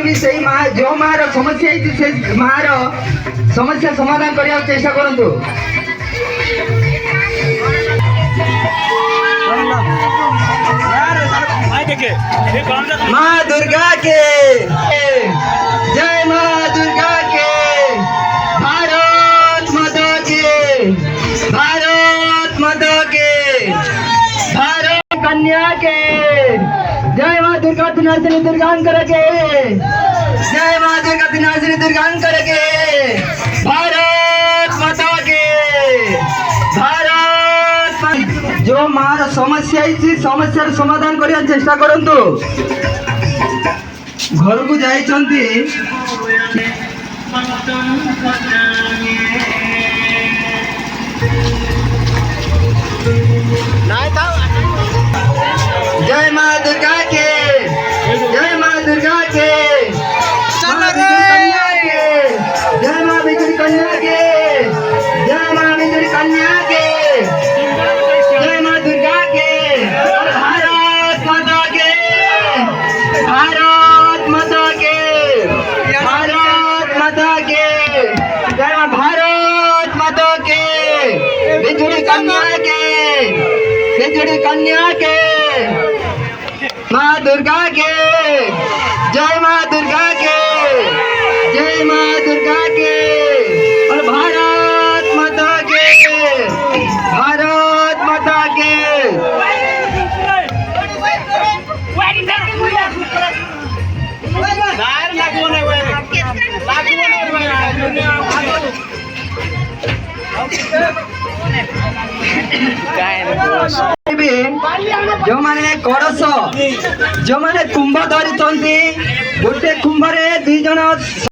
भी सही माँ जो माँ समस्या से माँ समस्या समाधान करने चेष्टा करंतु। माँ दुर्गा के जय, माँ दुर्गा के, भारत माता के, भारत माता के, भारत कन्या के, जय माँ दुर्गा विनाशिनी दुर्गांकर के, जय माँ दुर्गा विनाशिनी दुर्गांकर के, भारत माता के, भारत माता। जो मार समस्या समाधान करने चेष्टा करंतु। घर को जाइछंती जय माँ दुर्गा के, जय माँ दुर्गा के, जय माँ बिजली कन्या के, जय माँ बिजली कन्या के, जय माँ दुर्गा के, भारत माता के, भारत माता के, भारत माता के, जय माँ भारत माता के, बिजली कन्या के, बिजली कन्या के, माँ दुर्गा के, जय माँ दुर्गा के, जय माँ दुर्गा के, और भारत माता के, भारत माता के। जो माने कड़स जो माने कुंभ धरी गोटे कुंभरे 2 जन